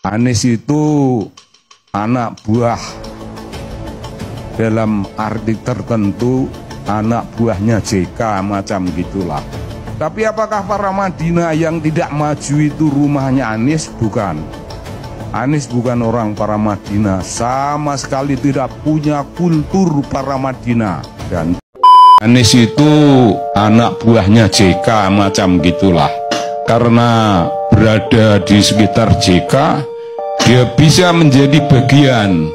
Anies itu anak buah, dalam arti tertentu anak buahnya JK, macam gitulah. Tapi apakah para Madinah yang tidak maju itu rumahnya Anies? Bukan. Anies bukan orang para Madinah, sama sekali tidak punya kultur para Madinah. Dan Anies itu anak buahnya JK, macam gitulah. Karena berada di sekitar JK, dia bisa menjadi bagian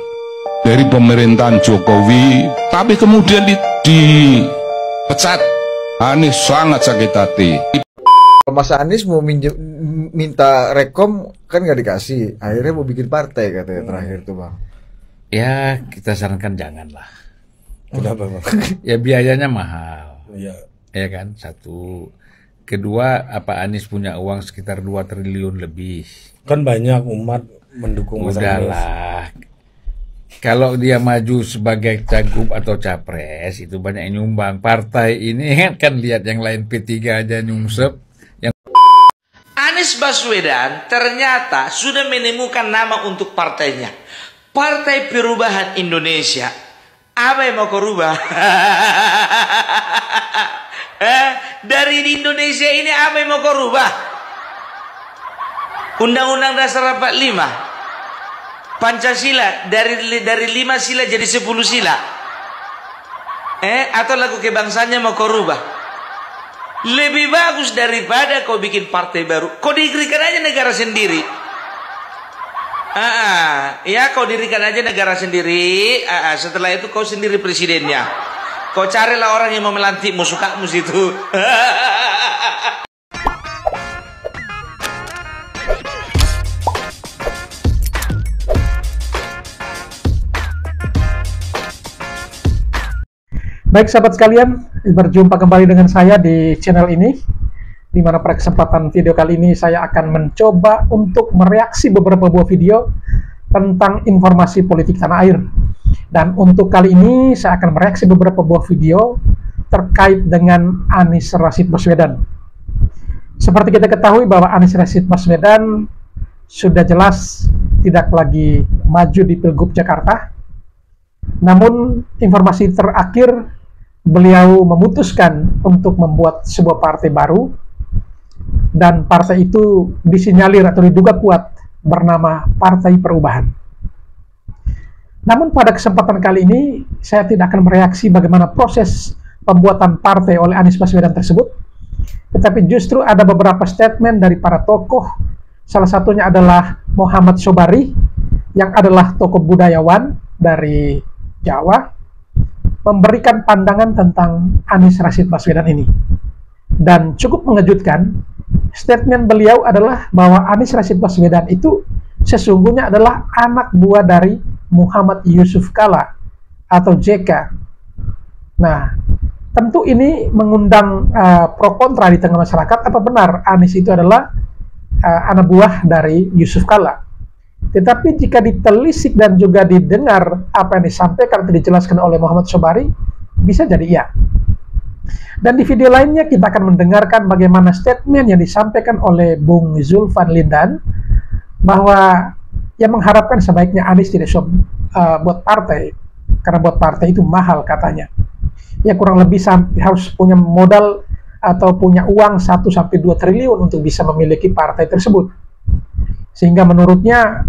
dari pemerintahan Jokowi, tapi kemudian dipecat. Anies sangat sakit hati. Mas Anies mau minta rekom kan nggak dikasih, akhirnya mau bikin partai katanya terakhir tuh bang. Ya kita sarankan janganlah. Kenapa bang? Ya biayanya mahal. Iya. Ya kan, satu. Kedua, apa Anies punya uang sekitar 2 triliun lebih. Kan banyak umat mendukung Mas Anies. Udahlah. Kalau dia maju sebagai cagup atau capres, itu banyak yang nyumbang. Partai ini kan lihat yang lain P3 aja nyungsep. Anies Baswedan ternyata sudah menemukan nama untuk partainya. Partai Perubahan Indonesia. Apa yang mau kau rubah? Dari Indonesia ini apa yang mau kau rubah? Undang-Undang Dasar 45. Pancasila dari 5 sila jadi 10 sila. Atau lagu kebangsanya mau kau rubah? Lebih bagus daripada kau bikin partai baru. Kau dirikan aja negara sendiri. Ya kau dirikan aja negara sendiri. Setelah itu kau sendiri presidennya. Kau carilah orang yang mau melantikmu, sukamu situ. Baik sahabat sekalian, berjumpa kembali dengan saya di channel ini, di mana pada kesempatan video kali ini saya akan mencoba untuk mereaksi beberapa buah video tentang informasi politik tanah air. Dan untuk kali ini saya akan mereaksi beberapa buah video terkait dengan Anies Rashid Baswedan. Seperti kita ketahui bahwa Anies Rashid Baswedan sudah jelas tidak lagi maju di Pilgub Jakarta. Namun informasi terakhir, beliau memutuskan untuk membuat sebuah partai baru, dan partai itu disinyalir atau diduga kuat bernama Partai Perubahan. Namun pada kesempatan kali ini saya tidak akan mereaksi bagaimana proses pembuatan partai oleh Anies Baswedan tersebut, tetapi justru ada beberapa statement dari para tokoh. Salah satunya adalah Muhammad Sobari yang adalah tokoh budayawan dari Jawa, memberikan pandangan tentang Anies Rashid Baswedan ini. Dan cukup mengejutkan, statement beliau adalah bahwa Anies Rashid Baswedan itu sesungguhnya adalah anak buah dari Muhammad Yusuf Kalla atau JK. Nah, tentu ini mengundang pro kontra di tengah masyarakat. Apa benar Anies itu adalah anak buah dari Yusuf Kalla? Tetapi jika ditelisik dan juga didengar apa yang disampaikan atau dijelaskan oleh Muhammad Sobari, bisa jadi iya. Dan di video lainnya kita akan mendengarkan bagaimana statement yang disampaikan oleh Bung Zulfan Lindan, bahwa yang mengharapkan sebaiknya Anies tidak buat partai, karena buat partai itu mahal katanya. Ya kurang lebih harus punya modal atau punya uang 1-2 triliun untuk bisa memiliki partai tersebut. Sehingga menurutnya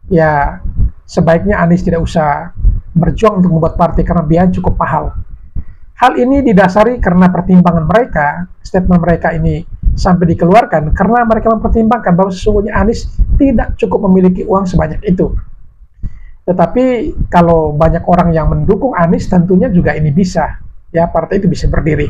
ya sebaiknya Anies tidak usah berjuang untuk membuat partai karena biaya cukup mahal. Hal ini didasari karena pertimbangan mereka, statement mereka ini sampai dikeluarkan karena mereka mempertimbangkan bahwa sesungguhnya Anies tidak cukup memiliki uang sebanyak itu. Tetapi kalau banyak orang yang mendukung Anies, tentunya juga ini bisa, ya partai itu bisa berdiri.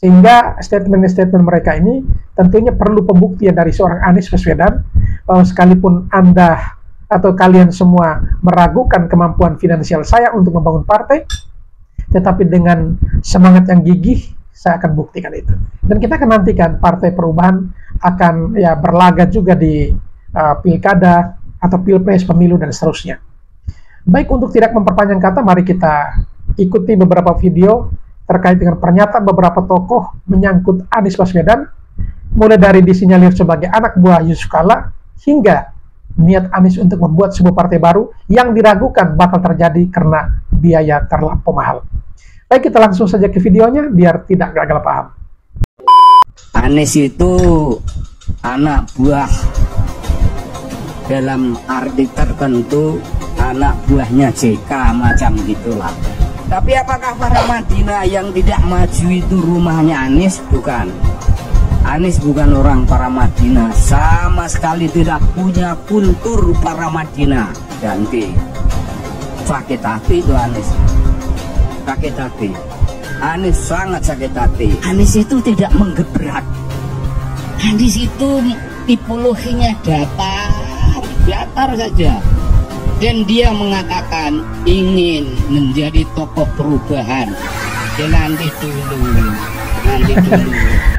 Sehingga statement-statement mereka ini tentunya perlu pembuktian dari seorang Anies Baswedan, bahwa sekalipun Anda atau kalian semua meragukan kemampuan finansial saya untuk membangun partai, tetapi dengan semangat yang gigih, saya akan buktikan itu. Dan kita akan nantikan Partai Perubahan akan ya berlaga juga di pilkada atau pilpres, pemilu, dan seterusnya. Baik, untuk tidak memperpanjang kata, mari kita ikuti beberapa video terkait dengan pernyataan beberapa tokoh menyangkut Anies Baswedan, mulai dari disinyalir sebagai anak buah Yusuf Kalla hingga niat Anies untuk membuat sebuah partai baru yang diragukan bakal terjadi karena biaya terlampau mahal. Baik, kita langsung saja ke videonya biar tidak gagal paham. Anies itu anak buah dalam arti tertentu, anak buahnya JK macam gitulah. Tapi apakah para Madinah yang tidak maju itu rumahnya Anies? Bukan. Anies bukan orang para Madinah, sama sekali tidak punya kultur para Madinah. Ganti sakit hati itu Anies, sakit hati. Anies sangat sakit hati. Anies itu tidak menggebrak. Anies itu tipologinya datar saja. Dan dia mengatakan ingin menjadi tokoh perubahan. Ya nanti dulu.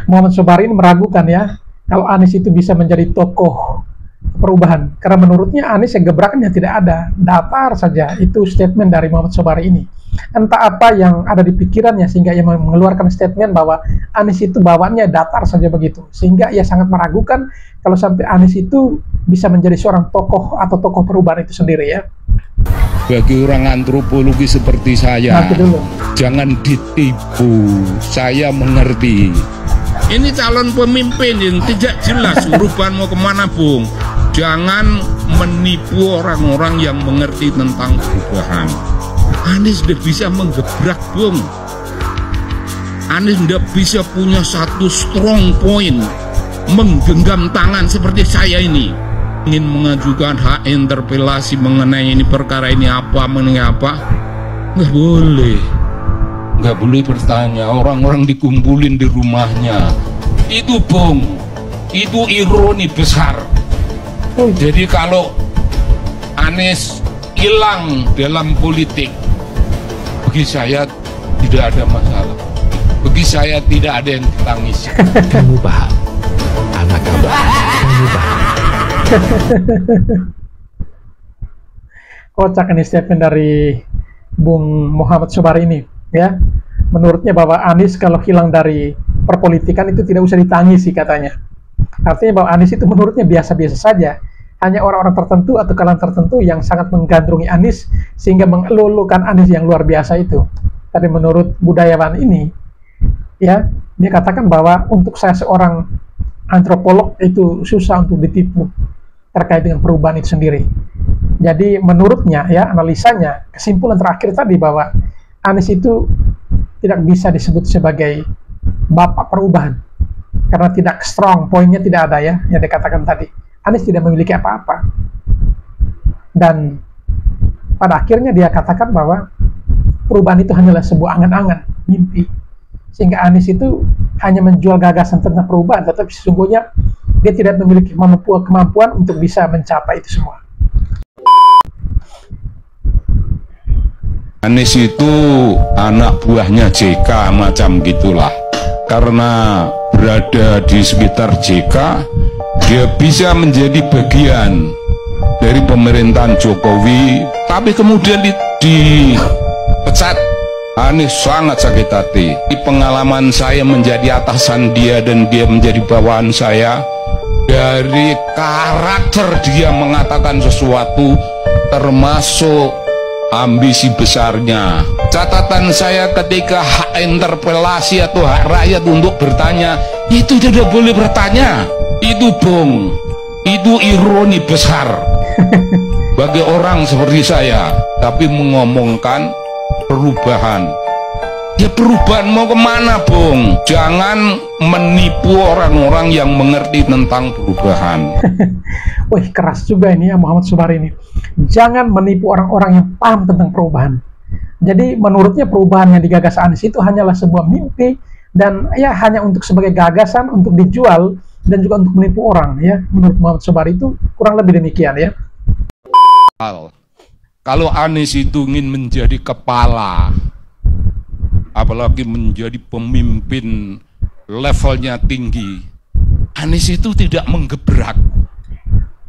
Muhammad Sobari ini meragukan ya kalau Anies itu bisa menjadi tokoh perubahan, karena menurutnya Anies yang gebrakannya tidak ada, datar saja. Itu statement dari Muhammad Sobari ini. Entah apa yang ada di pikirannya sehingga ia mengeluarkan statement bahwa Anies itu bawaannya datar saja begitu, sehingga ia sangat meragukan kalau sampai Anies itu bisa menjadi seorang tokoh atau tokoh perubahan itu sendiri ya. Bagi orang antropologi seperti saya, jangan ditipu. Saya mengerti. Ini calon pemimpin yang tidak jelas urusan mau kemana, Bung. Jangan menipu orang-orang yang mengerti tentang perubahan. Anies tidak bisa menggebrak, Bung. Anies tidak bisa punya satu strong point, menggenggam tangan seperti saya ini. Ingin mengajukan hak interpelasi mengenai ini, perkara ini apa, mengenai apa, nggak boleh bertanya. Orang-orang dikumpulin di rumahnya. Itu Bung, itu ironi besar. Jadi kalau Anies hilang dalam politik, bagi saya tidak ada masalah. Bagi saya tidak ada yang ditangis. Kamu paham, anak kamu paham. Kocak ini statement dari Bung Muhammad Sobari ini ya. Menurutnya bahwa Anies kalau hilang dari perpolitikan itu tidak usah ditangisi katanya. Artinya bahwa Anies itu menurutnya biasa-biasa saja. Hanya orang-orang tertentu atau kalangan tertentu yang sangat menggandrungi Anies sehingga mengelulukan Anies yang luar biasa itu. Tapi menurut budayawan ini ya, dia katakan bahwa untuk saya seorang antropolog itu susah untuk ditipu terkait dengan perubahan itu sendiri. Jadi menurutnya ya, analisanya, kesimpulan terakhir tadi bahwa Anies itu tidak bisa disebut sebagai bapak perubahan karena tidak strong, poinnya tidak ada ya, yang dikatakan tadi. Anies tidak memiliki apa-apa. Dan pada akhirnya dia katakan bahwa perubahan itu hanyalah sebuah angan-angan, mimpi. Sehingga Anies itu hanya menjual gagasan tentang perubahan, tetapi sesungguhnya dia tidak memiliki kemampuan untuk bisa mencapai itu semua. Anies itu anak buahnya JK macam gitulah. Karena berada di sekitar JK, dia bisa menjadi bagian dari pemerintahan Jokowi, tapi kemudian dipecat. Anies sangat sakit hati. Di pengalaman saya menjadi atasan dia dan dia menjadi bawahan saya, dari karakter dia mengatakan sesuatu, termasuk ambisi besarnya. Catatan saya ketika hak interpelasi atau hak rakyat untuk bertanya, itu tidak boleh bertanya. Itu Bung, itu ironi besar bagi orang seperti saya. Tapi mengomongkan perubahan, ya perubahan mau kemana, Bung? Jangan menipu orang-orang yang mengerti tentang perubahan. Wih, keras juga ini ya Muhammad Sobari ini. Jangan menipu orang-orang yang paham tentang perubahan. Jadi menurutnya perubahan yang digagas Anies itu hanyalah sebuah mimpi dan ya hanya untuk sebagai gagasan untuk dijual dan juga untuk menipu orang ya. Menurut Muhammad Sobari itu kurang lebih demikian ya. Kalau Anies itu ingin menjadi kepala, apalagi menjadi pemimpin levelnya tinggi, Anies itu tidak menggebrak.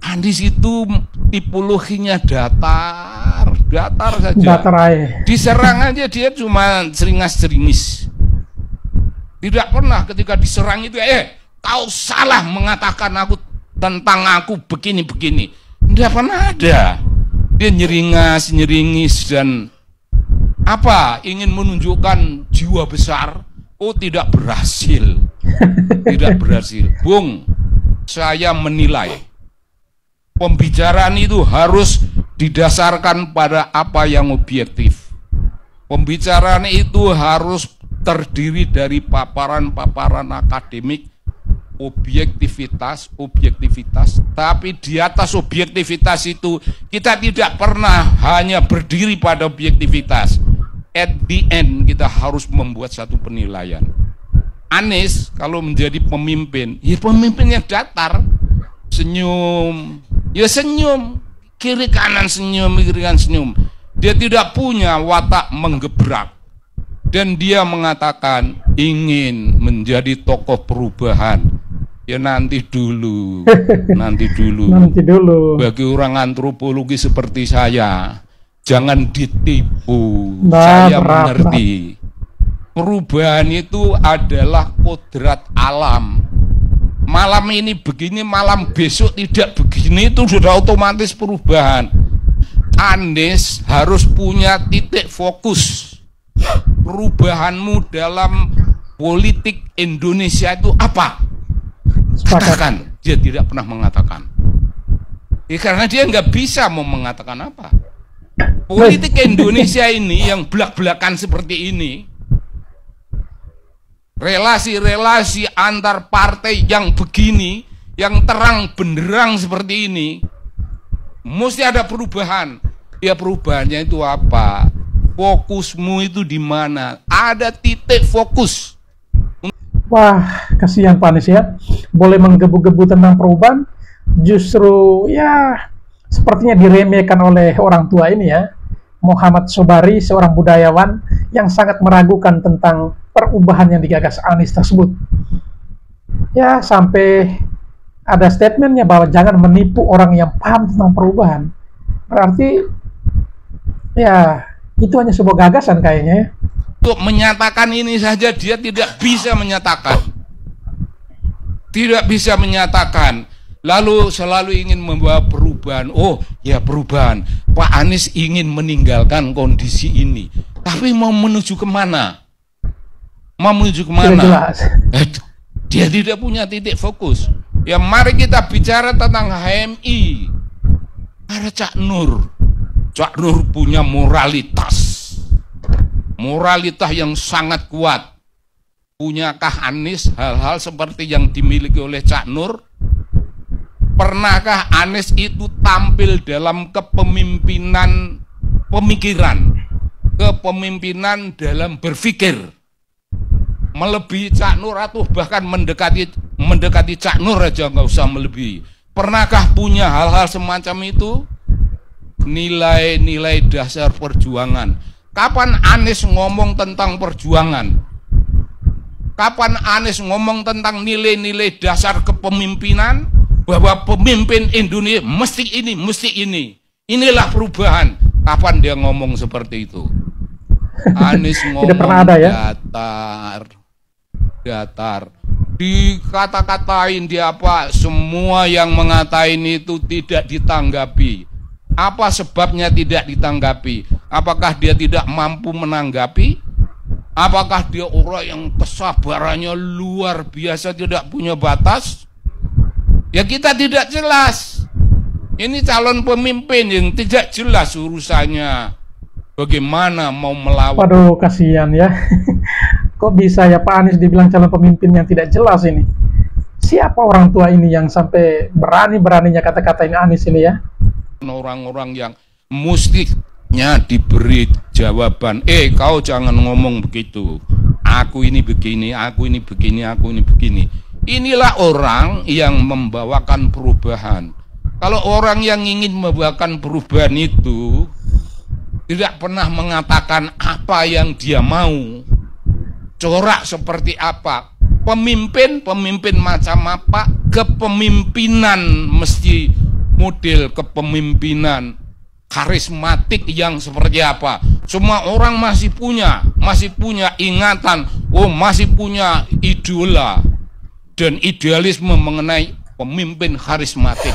Anies itu tipologinya datar saja. Datar aja. Diserang aja dia cuma seringas-seringis. Tidak pernah ketika diserang itu, kau salah mengatakan aku tentang aku begini-begini. Tidak pernah ada. Dia nyeringas-nyeringis dan ingin menunjukkan jiwa besar. Oh, tidak berhasil. Tidak berhasil. Bung, saya menilai pembicaraan itu harus didasarkan pada apa yang objektif. Pembicaraan itu harus terdiri dari paparan-paparan akademik, objektivitas, tapi di atas objektivitas itu kita tidak pernah hanya berdiri pada objektivitas. At the end kita harus membuat satu penilaian. Anies kalau menjadi pemimpin, ya pemimpinnya datar, senyum, ya senyum, kiri kanan senyum, kiri kanan senyum. Dia tidak punya watak menggebrak. Dan dia mengatakan ingin menjadi tokoh perubahan. Ya nanti dulu. Nanti dulu. Bagi orang antropologi seperti saya, jangan ditipu. Saya mengerti. Perubahan itu adalah kodrat alam. Malam ini begini, malam besok tidak begini, itu sudah otomatis perubahan. Anies harus punya titik fokus. Perubahanmu dalam politik Indonesia itu apa? Katakan. Dia tidak pernah mengatakan. Karena dia nggak bisa mau mengatakan apa. Politik Indonesia ini yang belak-belakan seperti ini, relasi-relasi antar partai yang begini, yang terang benderang seperti ini, mesti ada perubahan. Ya perubahannya itu apa? Fokusmu itu di mana? Ada titik fokus. Wah, kasihan Pak Anies ya. Boleh menggebu-gebu tentang perubahan, justru ya sepertinya diremehkan oleh orang tua ini ya. Muhammad Sobari, seorang budayawan yang sangat meragukan tentang perubahan yang digagas Anies tersebut. Ya, sampai ada statementnya bahwa jangan menipu orang yang paham tentang perubahan. Berarti ya itu hanya sebuah gagasan kayaknya. Untuk menyatakan ini saja dia tidak bisa menyatakan. Tidak bisa menyatakan. Lalu selalu ingin membawa perubahan. Oh ya perubahan. Pak Anies ingin meninggalkan kondisi ini. Tapi mau menuju kemana? Mau menuju kemana? Tidak jelas. Dia tidak punya titik fokus. Ya mari kita bicara tentang HMI. Ada Cak Nur. Cak Nur punya moralitas yang sangat kuat. Punyakah Anies hal-hal seperti yang dimiliki oleh Cak Nur? Pernahkah Anies itu tampil dalam kepemimpinan pemikiran, kepemimpinan dalam berpikir, melebihi Cak Nur atau bahkan mendekati Cak Nur aja nggak usah melebihi? Pernahkah punya hal-hal semacam itu? Nilai-nilai dasar perjuangan. Kapan Anies ngomong tentang perjuangan? Kapan Anies ngomong tentang nilai-nilai dasar kepemimpinan? Bahwa pemimpin Indonesia mesti ini, mesti ini. Inilah perubahan. Kapan dia ngomong seperti itu? Anies ngomong tidak pernah ada, ya? Datar. Dikata-katain dia apa? Semua yang mengatain itu tidak ditanggapi. Apa sebabnya tidak ditanggapi? Apakah dia tidak mampu menanggapi? Apakah dia orang yang kesabarannya luar biasa, tidak punya batas? Ya kita tidak jelas. Ini calon pemimpin yang tidak jelas urusannya. Bagaimana mau melawan? Waduh, kasihan ya. Kok bisa ya Pak Anies dibilang calon pemimpin yang tidak jelas ini? Siapa orang tua ini yang sampai berani-beraninya kata-katain Anies ini ya? Orang-orang yang mestinya diberi jawaban. Kau jangan ngomong begitu. Aku ini begini, aku ini begini, aku ini begini. Inilah orang yang membawakan perubahan. Kalau orang yang ingin membawakan perubahan itu tidak pernah mengatakan apa yang dia mau, corak seperti apa, pemimpin macam apa, kepemimpinan mesti model kepemimpinan karismatik yang seperti apa. Semua orang masih punya ingatan, masih punya idola dan idealisme mengenai pemimpin karismatik.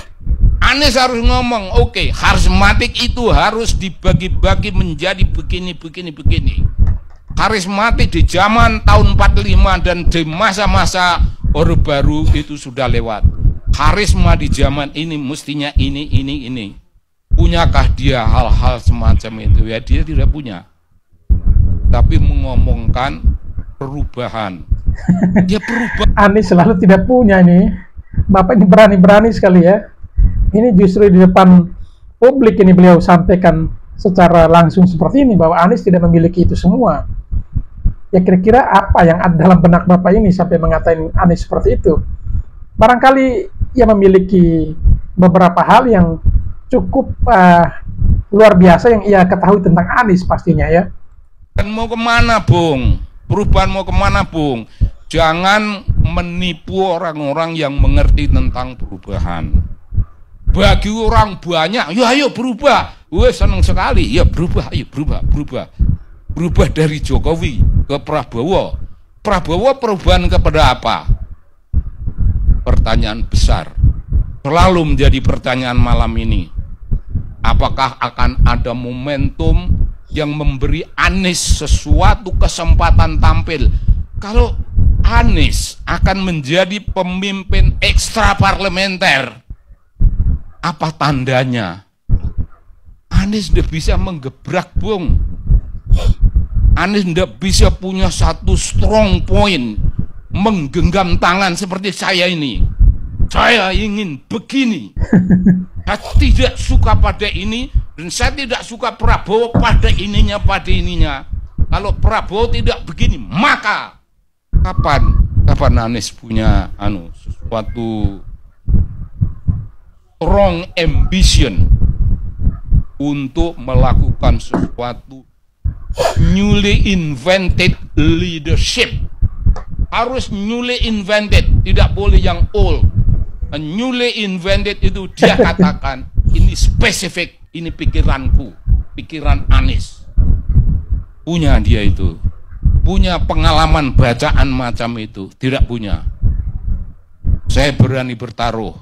Anies harus ngomong, oke, karismatik itu harus dibagi-bagi menjadi begini. Karismatik di zaman tahun 45 dan di masa-masa Orde Baru itu sudah lewat. Karisma di zaman ini mestinya ini. Punyakah dia hal-hal semacam itu? Ya dia tidak punya. Tapi mengomongkan perubahan. Dia berubah. Anies selalu tidak punya ini. Bapak ini berani-berani sekali ya. Ini justru di depan publik ini beliau sampaikan secara langsung seperti ini bahwa Anies tidak memiliki itu semua. Ya kira-kira apa yang ada dalam benak Bapak ini sampai mengatakan Anies seperti itu? Barangkali ia memiliki beberapa hal yang cukup luar biasa yang ia ketahui tentang Anies pastinya ya. Dan mau kemana, Bung? Perubahan mau kemana, Bung? Jangan menipu orang-orang yang mengerti tentang perubahan. Bagi orang banyak, ya ayo berubah. Wah senang sekali, ya berubah, ayo berubah. Berubah dari Jokowi ke Prabowo. Prabowo perubahan kepada apa? Pertanyaan besar. Selalu menjadi pertanyaan malam ini. Apakah akan ada momentum yang memberi Anies sesuatu kesempatan tampil? Kalau Anies akan menjadi pemimpin ekstra parlementer, apa tandanya? Anies tidak bisa menggebrak, Bung. Anies tidak bisa punya satu strong point, menggenggam tangan seperti saya ini. Saya ingin begini. Saya tidak suka pada ini, dan saya tidak suka Prabowo pada ininya. Kalau Prabowo tidak begini, maka kapan Anies punya sesuatu strong ambition untuk melakukan sesuatu newly invented leadership. Harus newly invented, tidak boleh yang old. Newly invented itu dia katakan ini spesifik, ini pikiranku, pikiran Anies. Punya dia itu, punya pengalaman bacaan macam itu, tidak punya. Saya berani bertaruh.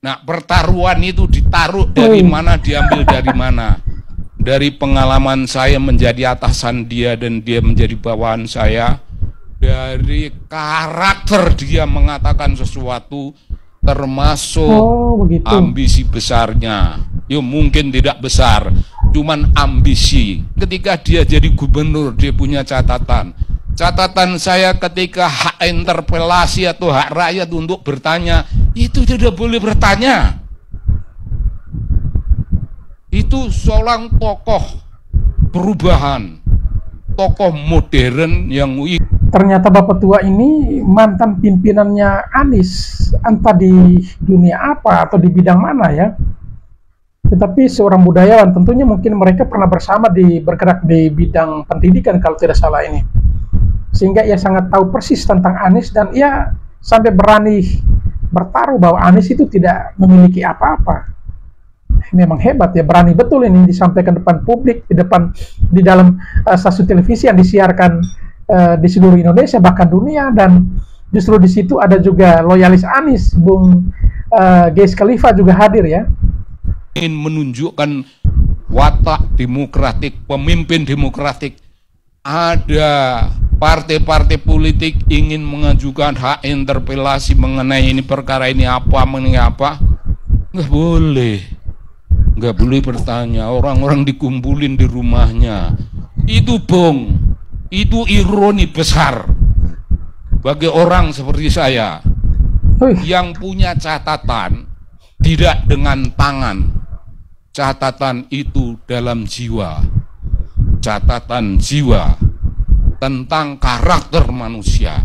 Nah, pertaruhan itu ditaruh dari mana, diambil dari mana? Dari pengalaman saya menjadi atasan dia dan dia menjadi bawahan saya. Dari karakter dia mengatakan sesuatu, termasuk ambisi besarnya. Ya mungkin tidak besar, cuman ambisi. Ketika dia jadi gubernur, dia punya catatan. Catatan saya ketika hak interpelasi atau hak rakyat untuk bertanya, itu tidak boleh bertanya. Itu seorang tokoh perubahan, tokoh modern yang ternyata Bapak Tua ini mantan pimpinannya Anies, entah di dunia apa atau di bidang mana ya. Tetapi seorang budayawan, tentunya mungkin mereka pernah bersama bergerak di bidang pendidikan kalau tidak salah ini. Sehingga ia sangat tahu persis tentang Anies dan ia sampai berani bertaruh bahwa Anies itu tidak memiliki apa-apa. Memang hebat ya, berani betul ini disampaikan depan publik, di dalam stasiun televisi yang disiarkan di seluruh Indonesia bahkan dunia, dan justru di situ ada juga loyalis Anies, Bung Geis Khalifa juga hadir ya. Ingin menunjukkan watak demokratik, pemimpin demokratik. Ada partai-partai politik ingin mengajukan hak interpelasi mengenai ini perkara ini apa, nggak boleh. Nggak boleh bertanya, orang-orang dikumpulin di rumahnya. Itu Bung, itu ironi besar bagi orang seperti saya yang punya catatan tidak dengan tangan. Catatan itu dalam jiwa. Catatan jiwa tentang karakter manusia.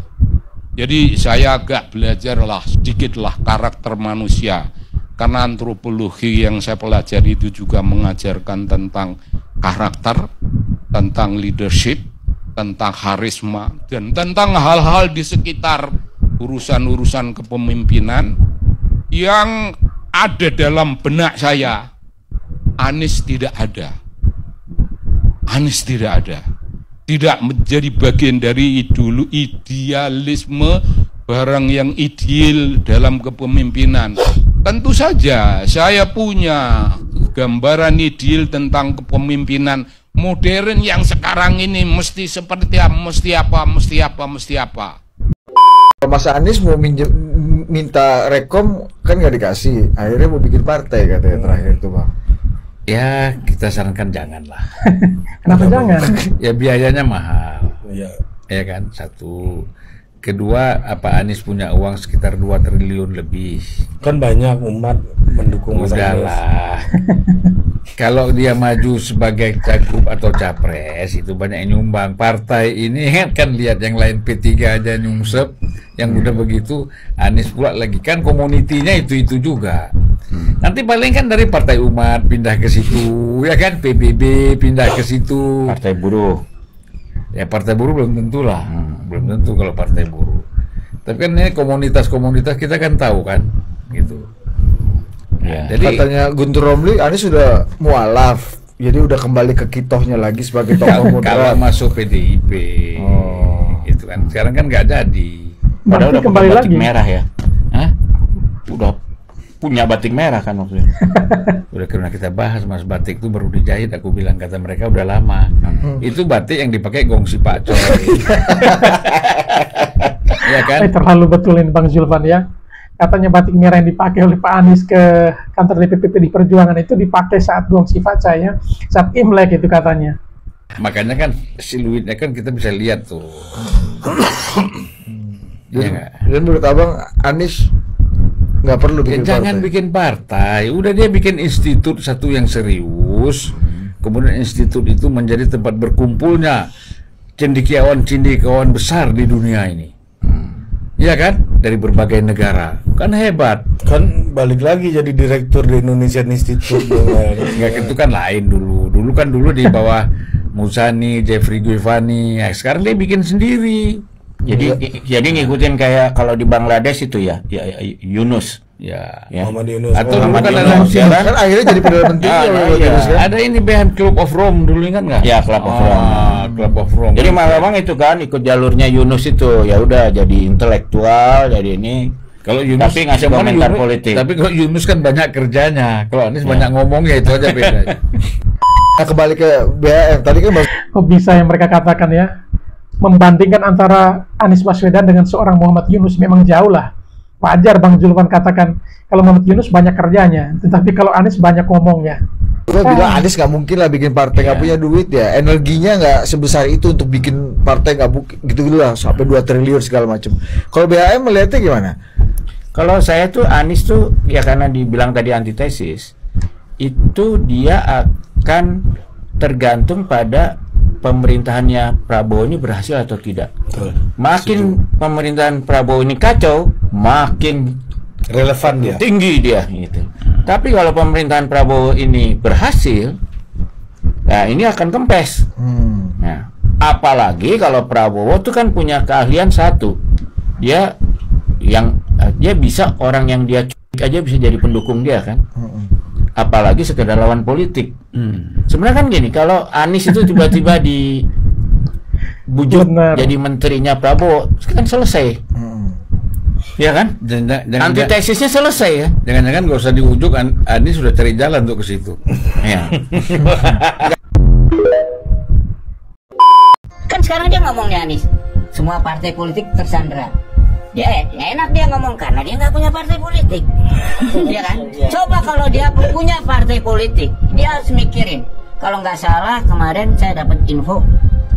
Jadi saya agak belajarlah sedikitlah karakter manusia. Karena antropologi yang saya pelajari itu juga mengajarkan tentang karakter, tentang leadership, tentang karisma, dan tentang hal-hal di sekitar urusan-urusan kepemimpinan yang ada dalam benak saya. Anies tidak ada. Anies tidak ada. Tidak menjadi bagian dari idealisme barang yang ideal dalam kepemimpinan. Tentu saja saya punya gambaran ideal tentang kepemimpinan modern yang sekarang ini mesti seperti apa, mesti apa. Mas Anies mau minta rekom kan nggak dikasih, akhirnya mau bikin partai katanya terakhir tuh bang. Ya kita sarankan janganlah. Kenapa jangan? Ya biayanya mahal. Iya. Ya kan, satu. Kedua, apa Anies punya uang sekitar 2 triliun lebih. Kan banyak umat mendukung Mas Anies. Udahlah. Kalau dia maju sebagai cagup atau capres itu banyak yang nyumbang. Partai ini kan lihat yang lain P3 aja nyungsep, yang udah begitu Anies pula lagi kan komunitinya itu juga. Nanti paling kan dari Partai Umat pindah ke situ, ya kan, PBB pindah ke situ. Partai Buruh. Ya Partai Buruh belum tentu lah, belum tentu kalau Partai Buruh. Tapi kan ini komunitas-komunitas kita kan tahu kan, gitu. Ya. Jadi Katanya Guntur Romli, Anies sudah mualaf, jadi udah kembali ke kitohnya lagi sebagai tokoh kalau moderat. masuk PDIP, itu kan sekarang kan nggak jadi. Padahal Berarti udah kembali punya batik lagi. merah ya. Hah? Udah punya batik merah kan waktu itu. Udah karena kita bahas Mas, batik itu baru dijahit, aku bilang kata mereka udah lama. Itu batik yang dipakai gongsi Pak Coy. Ya kan? Terlalu betulin Bang Zulfan ya. Katanya batik merah yang dipakai oleh Pak Anies ke kantor DPP di Perjuangan itu dipakai saat gongsi Faca ya, saat Imlek itu katanya. Makanya kan siluetnya kan kita bisa lihat tuh. Iya nggak? Dan menurut abang Anies nggak perlu Ya, bikin jangan partai. bikin partai, udah dia bikin institut satu yang serius, kemudian institut itu menjadi tempat berkumpulnya cendekiawan-cendekiawan besar di dunia ini. Iya kan? Dari berbagai negara. Kan hebat. Kan balik lagi jadi direktur di Indonesian Institute. Enggak, itu kan lain dulu. Dulu di bawah Muzani, Jeffrey Givani. Ya, sekarang dia bikin sendiri. Jadi ngikutin kayak kalau di Bangladesh itu ya Yunus. Ya. Ya. Muhammad Yunus. Atau Oh, dulu kan Muhammad ada Yunus, ya kan? Kan akhirnya jadi perdana menteri Ah, ya, iya. Yunus, kan? Ada ini behind Club of Rome dulu, ingat nggak? Ya, Club of Rome. Club of Rome. Jadi memang itu kan ikut jalurnya Yunus itu, ya udah jadi intelektual, jadi ini. Kalau Yunus, Tapi ngasih cuman komentar Yunus- politik. Tapi kalau Yunus kan banyak kerjanya. Kalau Anies banyak ngomongnya, itu aja beda. Nah, kembali ke BAM tadi kan Mas Kok bisa yang mereka katakan ya, membandingkan antara Anies Baswedan dengan seorang Muhammad Yunus memang jauh lah. Wajar Bang Zulfan katakan kalau Muhammad Yunus banyak kerjanya, tetapi kalau Anies banyak ngomongnya. Gue bilang Anies nggak mungkin lah bikin partai, nggak punya duit ya, energinya nggak sebesar itu untuk bikin partai, nggak mungkin gitu lah sampai 2 triliun segala macam. Kalau BAM melihatnya gimana? Kalau saya tuh Anies tuh ya karena dibilang tadi antitesis, itu dia akan tergantung pada pemerintahannya Prabowo ini berhasil atau tidak. Makin pemerintahan Prabowo ini kacau, makin Relevan dia. tinggi dia gitu. Tapi kalau pemerintahan Prabowo ini berhasil, nah ini akan kempes. Nah, apalagi kalau Prabowo tuh kan punya keahlian satu, dia bisa orang yang dia culik aja bisa jadi pendukung dia kan. Apalagi sekedar lawan politik. Sebenarnya kan gini, kalau Anies itu tiba-tiba dibujuk Benar. jadi menterinya Prabowo, kan selesai. Ya kan? Jangan Antitesisnya selesai ya. jangan nggak usah diujuk, Anies sudah cari jalan untuk ke situ. Ya. Kan sekarang dia ngomongnya Anies, semua partai politik tersandra. Dia enak dia ngomong karena dia nggak punya partai politik, ya kan? Coba kalau dia punya partai politik, dia harus mikirin. Kalau nggak salah kemarin saya dapat info,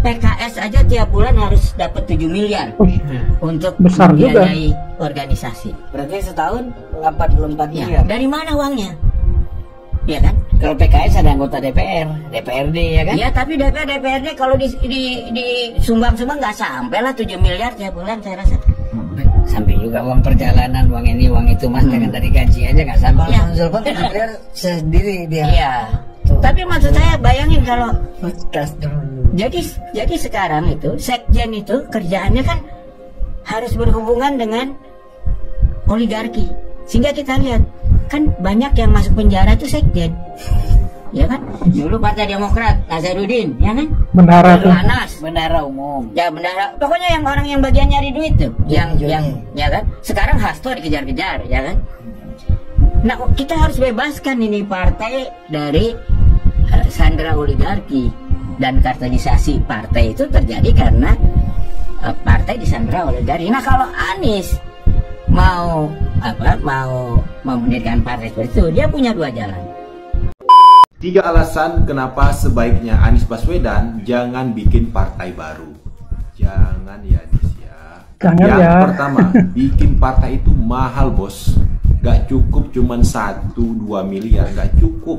PKS aja tiap bulan harus dapat 7 miliar untuk Besar juga. membiayai organisasi. Berarti setahun 84 miliar. Dari mana uangnya? Ya kan? Kalau PKS ada anggota DPR, DPRD ya kan? Ya tapi DPRD kalau di sumbang-sumbang nggak sampai lah 7 miliar tiap bulan saya rasa. Sampai juga uang perjalanan, uang ini, uang itu mas, dengan dari gaji aja nggak sampai. Ya. Zulfan kan sendiri dia. Iya. Tapi maksud saya bayangin kalau Tas dulu. jadi sekarang itu sekjen itu kerjaannya kan harus berhubungan dengan oligarki. Sehingga kita lihat kan banyak yang masuk penjara itu sekjen. Ya kan? Dulu Partai Demokrat, Nazarudin, ya kan? Bendahara tuh. Anas, Bendara umum. ya bendahara. Pokoknya yang orang yang bagian nyari duit tuh, yang ya kan? Sekarang Hasto dikejar-kejar, ya kan? Nah, kita harus bebaskan ini partai dari sandera oligarki, dan kartelisasi partai itu terjadi karena partai disandera oligarki. Nah, kalau Anies mau mendirikan partai seperti itu, dia punya dua jalan. 3 alasan kenapa sebaiknya Anies Baswedan jangan bikin partai baru. Jangan ya, Anies ya. Yang pertama, bikin partai itu mahal, bos. Gak cukup cuman 1-2 miliar, gak cukup.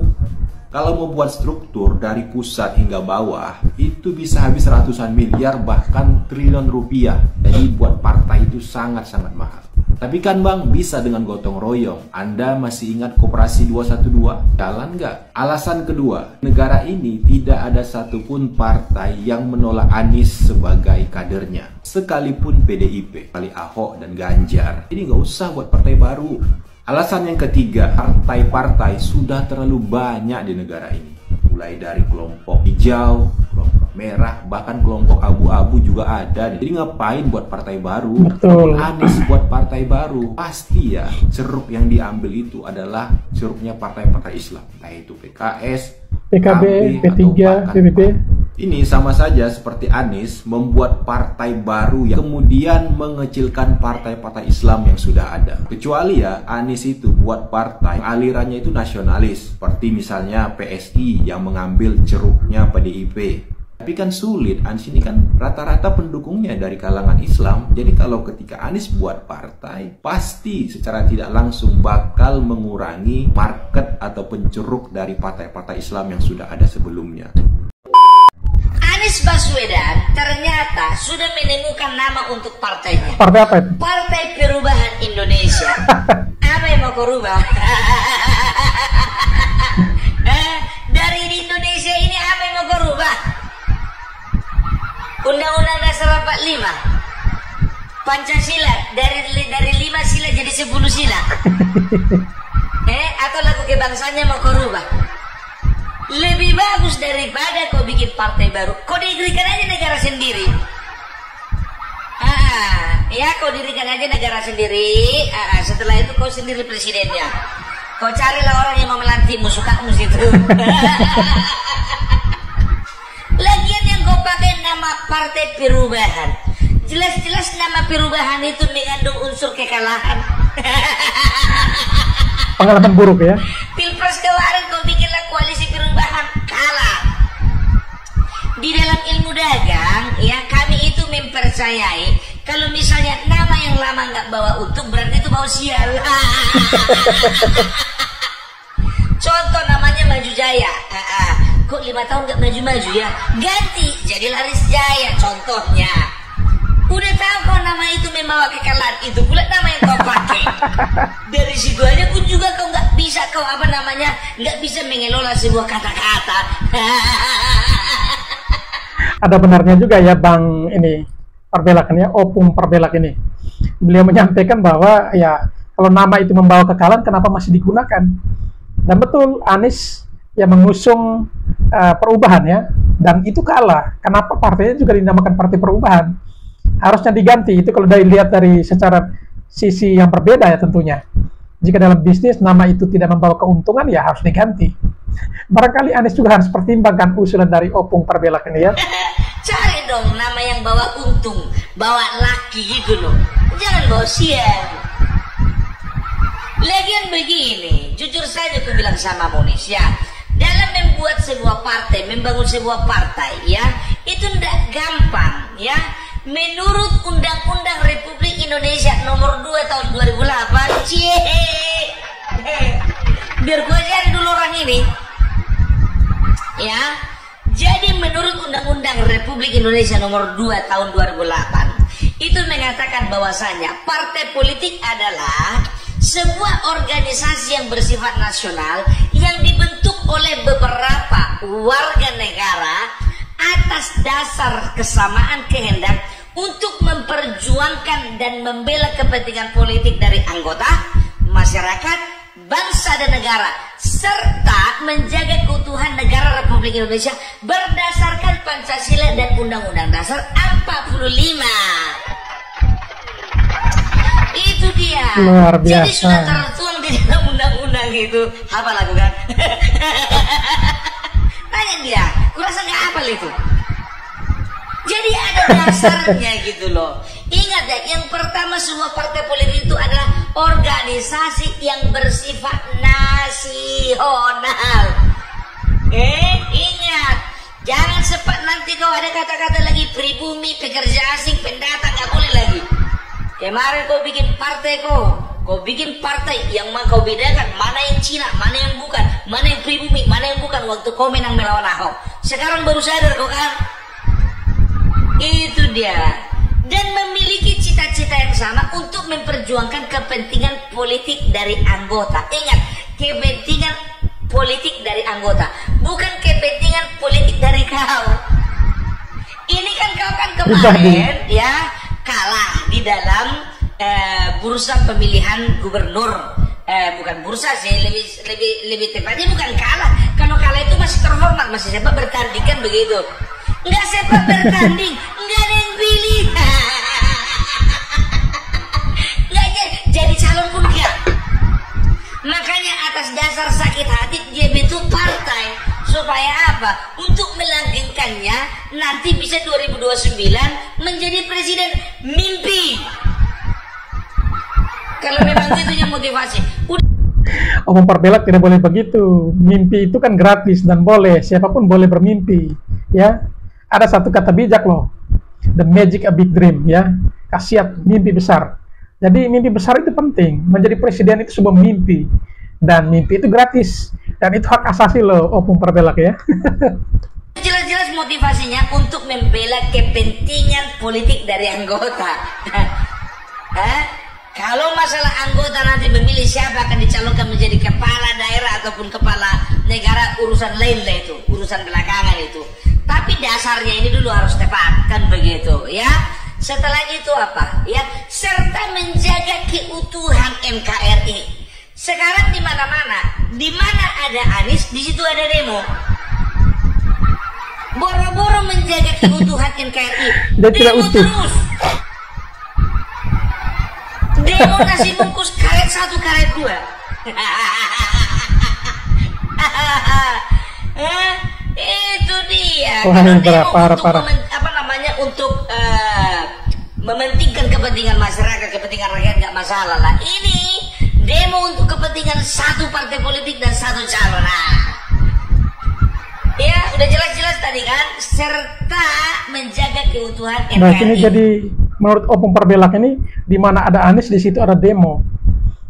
Kalau mau buat struktur dari pusat hingga bawah, itu bisa habis ratusan miliar, bahkan triliun rupiah. Jadi buat partai itu sangat-sangat mahal. Tapi kan Bang, bisa dengan gotong royong. Anda masih ingat Koperasi 212? Jalan nggak? Alasan kedua, negara ini tidak ada satupun partai yang menolak Anies sebagai kadernya. Sekalipun PDIP, kali Ahok dan Ganjar. Jadi nggak usah buat partai baru. Alasan yang ketiga, partai-partai sudah terlalu banyak di negara ini. Mulai dari kelompok hijau, kelompok merah, bahkan kelompok abu-abu juga ada. Jadi ngapain buat partai baru? Betul. Anies buat partai baru, pasti ya ceruk yang diambil itu adalah ceruknya partai-partai Islam, entah itu PKS, PKB, P3, PBB. Ini sama saja seperti Anies membuat partai baru yang kemudian mengecilkan partai-partai Islam yang sudah ada. Kecuali ya Anies itu buat partai alirannya itu nasionalis, seperti misalnya PSI yang mengambil ceruknya PDIP. Tapi kan sulit, Anies ini kan rata-rata pendukungnya dari kalangan Islam. Jadi kalau ketika Anies buat partai, pasti secara tidak langsung bakal mengurangi market atau penceruk dari partai-partai Islam yang sudah ada sebelumnya. Anies Baswedan ternyata sudah menemukan nama untuk partainya. Partai apa itu? Partai Perubahan Indonesia. Apa yang mau kau rubah? Dari di Indonesia ini apa yang mau kau rubah? Undang-Undang Dasar 45, Pancasila dari 5 sila jadi 10 sila. Atau lagu kebangsanya mau kau rubah? Lebih bagus daripada kau bikin partai baru, kau dirikan aja negara sendiri. Ya kau dirikan aja negara sendiri. Setelah itu kau sendiri presidennya. Kau carilah orang yang mau melantikmu, sukamu situ. Lagian yang kau pakai nama Partai Perubahan, jelas-jelas nama perubahan itu mengandung unsur kekalahan. Pengalaman buruk ya. Pilpres kemarin kau bikinlah koalisi perubahan, kalah. Di dalam ilmu dagang ya, kami itu mempercayai kalau misalnya nama yang lama nggak bawa untung, berarti itu bawa sial. Contoh namanya Maju Jaya. Kok 5 tahun nggak maju-maju ya? Ganti jadi Laris Jaya contohnya. Udah tahu kau nama itu membawa kekalahan, itu pula nama yang kau pakai. Dari situ aja pun juga kau nggak bisa, kau apa namanya, nggak bisa mengelola sebuah kata-kata. Ada benarnya juga ya Bang ini Parbelak ya, Opung Parbelak ini. Beliau menyampaikan bahwa ya kalau nama itu membawa kekalahan, kenapa masih digunakan? Dan betul, Anies yang mengusung perubahan ya, dan itu kalah. Kenapa partainya juga dinamakan Partai Perubahan? Harusnya diganti. Itu kalau dilihat dari secara sisi yang berbeda ya tentunya. Jika dalam bisnis nama itu tidak membawa keuntungan, ya harus diganti. Barangkali Anies juga harus pertimbangkan usulan dari Opung Parbelak ini ya. Cari dong nama yang bawa untung, bawa laki gitu loh. Jangan bawa sial. Lagian begini, jujur saja aku bilang sama Monis ya, dalam membuat sebuah partai, membangun sebuah partai ya, itu tidak gampang ya. Menurut Undang-Undang Republik Indonesia nomor 2 tahun 2008, biar gue cari dulu orang ini ya. Jadi menurut Undang-Undang Republik Indonesia nomor 2 tahun 2008 itu mengatakan bahwasanya partai politik adalah sebuah organisasi yang bersifat nasional yang dibentuk oleh beberapa warga negara atas dasar kesamaan kehendak untuk memperjuangkan dan membela kepentingan politik dari anggota, masyarakat, bangsa dan negara, serta menjaga keutuhan negara Republik Indonesia berdasarkan Pancasila dan Undang-Undang Dasar 45. Itu itu dia. Luar Jadi biasa. sudah tertuang di dalam undang-undang itu. Apa lakukan? Tanya dia, kurasa nggak hafal itu. Jadi ada dasarnya gitu loh. Ingat ya, yang pertama semua partai politik itu adalah organisasi yang bersifat nasional. Ingat, jangan sempat nanti kau ada kata-kata lagi pribumi, pekerja asing, pendatang, nggak boleh lagi. Kemarin kau bikin partai kau bikin partai yang kau bedakan mana yang Cina, mana yang bukan, mana yang pribumi, mana yang bukan waktu kau menang melawan Ahok. Sekarang baru sadar kau kan? Itu dia. Dan memiliki cita-cita yang sama untuk memperjuangkan kepentingan politik dari anggota. Ingat, kepentingan politik dari anggota, bukan kepentingan politik dari kau. Ini kan kau kan kemarin ya kalah di dalam bursa pemilihan gubernur. Bukan bursa sih, lebih tepatnya bukan kalah. Kalau kalah itu masih terhormat, masih sempat bertanding kan begitu. Nggak sempat bertanding, nggak ada yang pilih. Nggak jadi calon pun nggak. Makanya atas dasar sakit hati dia bentuk partai. Supaya apa? Untuk melanggengkannya nanti bisa 2029 menjadi presiden mimpi. Kalau memang itu yang motivasi. Om Perbelak tidak boleh begitu. Mimpi itu kan gratis dan boleh, siapapun boleh bermimpi. Ya, ada satu kata bijak loh, the magic a big dream, ya, khasiat mimpi besar. Jadi mimpi besar itu penting. Menjadi presiden itu sebuah mimpi, dan mimpi itu gratis, dan itu hak asasi loh, Om Perbelak ya. Jelas-jelas motivasinya untuk membela kepentingan politik dari anggota. Kalau masalah anggota nanti memilih siapa akan dicalonkan menjadi kepala daerah ataupun kepala negara, urusan lain lah itu, urusan belakangan itu. Tapi dasarnya ini dulu harus tepat, kan begitu ya. Setelah itu apa? Ya, serta menjaga keutuhan NKRI. Sekarang di mana-mana, di mana ada Anies, di situ ada demo. Boro-boro menjaga keutuhan NKRI, demo terus. Demo nasi bungkus karet 1, karet 2. Itu dia. Untuk mementingkan kepentingan masyarakat, kepentingan rakyat nggak masalah lah. Ini demo untuk kepentingan satu partai politik dan satu calon. Ya, udah jelas-jelas tadi kan, serta menjaga keutuhan NKRI. Nah, ini jadi menurut Om Perbelak ini, di mana ada Anies di situ ada demo.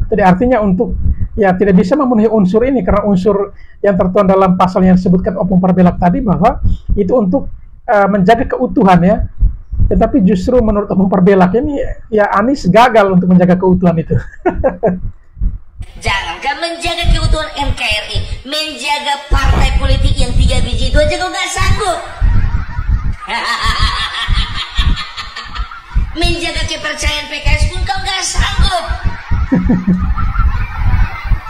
Jadi artinya untuk ya tidak bisa memenuhi unsur ini karena unsur yang tertuang dalam pasal yang disebutkan Om Perbelak tadi bahwa itu untuk menjaga keutuhan ya. Tetapi justru menurut Om Perbelak ini ya Anies gagal untuk menjaga keutuhan itu. Jangankan menjaga keutuhan NKRI, menjaga partai politik yang 3 biji itu aja kau nggak sanggup. Menjaga kepercayaan PKS pun kau nggak sanggup.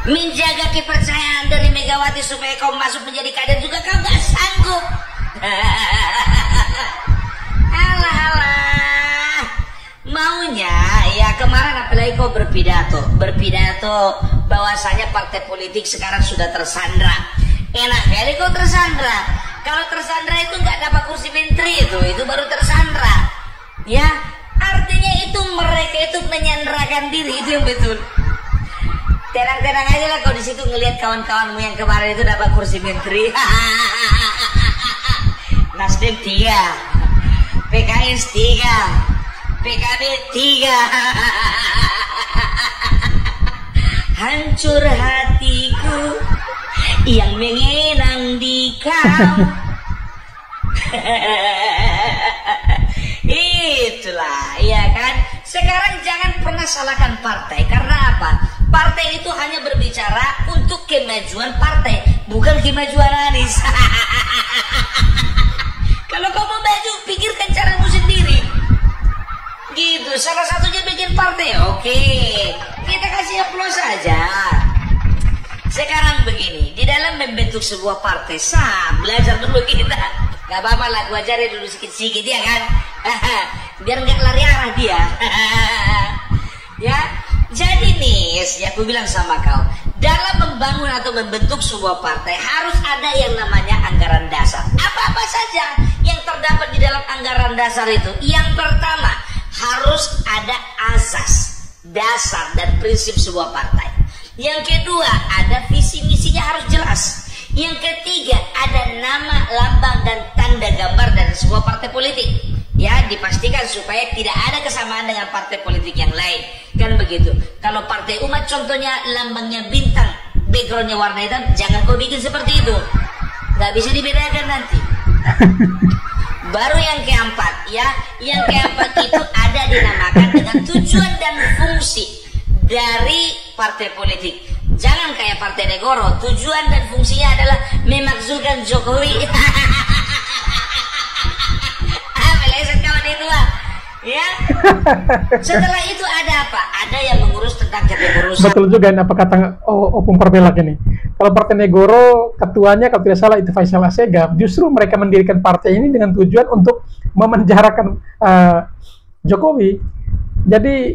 Menjaga kepercayaan dari Megawati supaya kau masuk menjadi kader juga kau nggak sanggup. Alah, maunya ya kemarin apalagi kau berpidato bahwasanya partai politik sekarang sudah tersandra. Enak kali kau tersandra. Kalau tersandra itu nggak dapat kursi menteri itu baru tersandra. Ya, artinya itu mereka itu menyandrakan diri, itu yang betul. Tenang-tenang aja lah kau di situ ngelihat kawan-kawanmu yang kemarin itu dapat kursi menteri. Nasdem 3, PKS 3, PKB 3. Hancur hatiku yang mengenang di kau. Itulah, ya kan? Sekarang jangan pernah salahkan partai. Karena apa? Partai itu hanya berbicara untuk kemajuan partai, bukan kemajuan Anies. Kalau kau mau maju, pikirkan caramu sendiri. Gitu, salah satunya bikin partai. Oke, kita kasih aplaus saja. Sekarang begini, di dalam membentuk sebuah partai, belajar dulu kita. Gak apa-apa lah, gua ajarin dulu sikit-sikit ya kan. Biar nggak lari arah dia. Ya, Jadi nih, ya aku bilang sama kau, dalam membangun atau membentuk sebuah partai harus ada yang namanya anggaran dasar. Apa-apa saja yang terdapat di dalam anggaran dasar itu. Yang pertama, harus ada asas, dasar dan prinsip sebuah partai. Yang kedua, ada visi misinya harus jelas. Yang ketiga, ada nama, lambang dan tanda gambar dari sebuah partai politik. Ya, dipastikan supaya tidak ada kesamaan dengan partai politik yang lain. Kan begitu. Kalau partai umat contohnya lambangnya bintang, backgroundnya warna hitam, jangan kau bikin seperti itu. Nggak bisa dibedakan nanti. Baru yang keempat, ya. Yang keempat itu ada dinamakan dengan tujuan dan fungsi dari partai politik. Jangan kayak Partai Negoro, tujuan dan fungsinya adalah memakzulkan Jokowi. Meleset kawan itu lah. Ya. Setelah itu ada apa? Ada yang mengurus tentang kepengurusan. Betul juga apa kata Opung Perbelak ini. Kalau Partai Negoro, ketuanya kalau tidak salah itu Faisal Assegaf, justru mereka mendirikan partai ini dengan tujuan untuk memenjarakan Jokowi. Jadi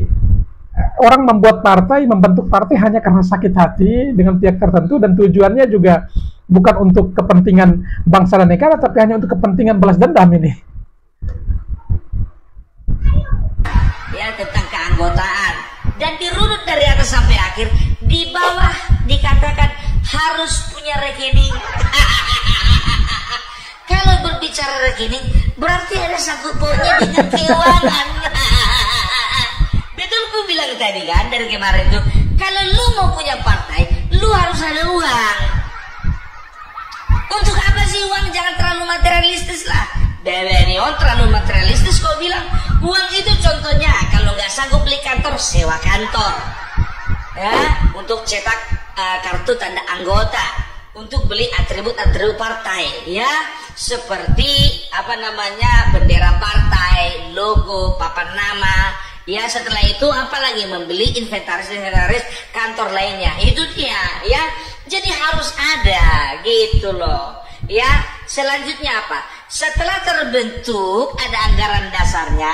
orang membuat partai, membentuk partai hanya karena sakit hati dengan pihak tertentu dan tujuannya juga bukan untuk kepentingan bangsa dan negara, tapi hanya untuk kepentingan balas dendam ini. Ya, tentang keanggotaan. Dan dirunut dari atas sampai akhir, di bawah dikatakan harus punya rekening. Kalau berbicara rekening, berarti ada sangkut pautnya dengan keuangan. Betul ku bilang tadi kan dari kemarin tuh, kalau lu mau punya partai, lu harus ada uang. Untuk apa sih uang? Jangan terlalu materialistis lah. Bebenion terlalu materialistis kau bilang. Uang itu contohnya kalau nggak sanggup beli kantor, sewa kantor. Ya, untuk cetak kartu tanda anggota, untuk beli atribut-atribut partai, ya, seperti apa namanya bendera partai, logo, papan nama. Ya, setelah itu apalagi membeli inventaris kantor lainnya. Itu dia, ya. Jadi harus ada gitu loh. Ya, selanjutnya apa? Setelah terbentuk ada anggaran dasarnya,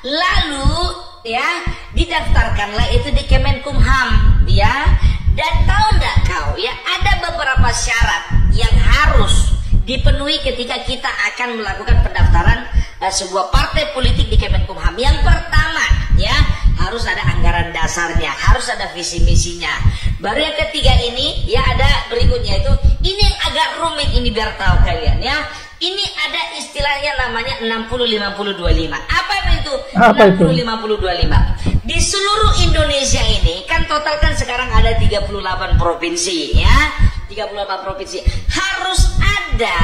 lalu ya didaftarkanlah itu di Kemenkumham, ya. Dan tahu nggak kau, ya ada beberapa syarat yang harus dipenuhi ketika kita akan melakukan pendaftaran sebuah partai politik di Kemenkumham. Yang pertama, ya harus ada anggaran dasarnya, harus ada visi misinya. Baru yang ketiga ini, ya ada berikutnya itu. Ini yang agak rumit ini biar tahu kalian, ya. Ini ada istilahnya namanya 60-50-25. Apa itu? 60-50-25. Di seluruh Indonesia ini kan total kan sekarang ada 38 provinsi, ya. 38 provinsi. Harus ada,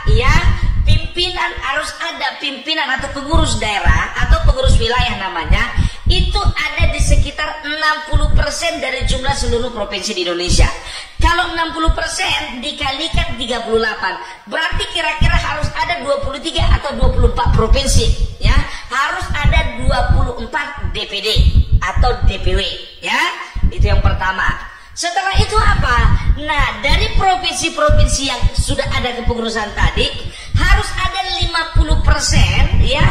ya, pimpinan, harus ada pimpinan atau pengurus daerah atau pengurus wilayah namanya. Itu ada di sekitar 60% dari jumlah seluruh provinsi di Indonesia. Kalau 60% dikalikan 38, berarti kira-kira harus ada 23 atau 24 provinsi, ya. Harus ada 24 DPD atau DPW, ya. Itu yang pertama. Setelah itu apa? Nah, dari provinsi-provinsi yang sudah ada kepengurusan tadi, harus ada 50%, ya,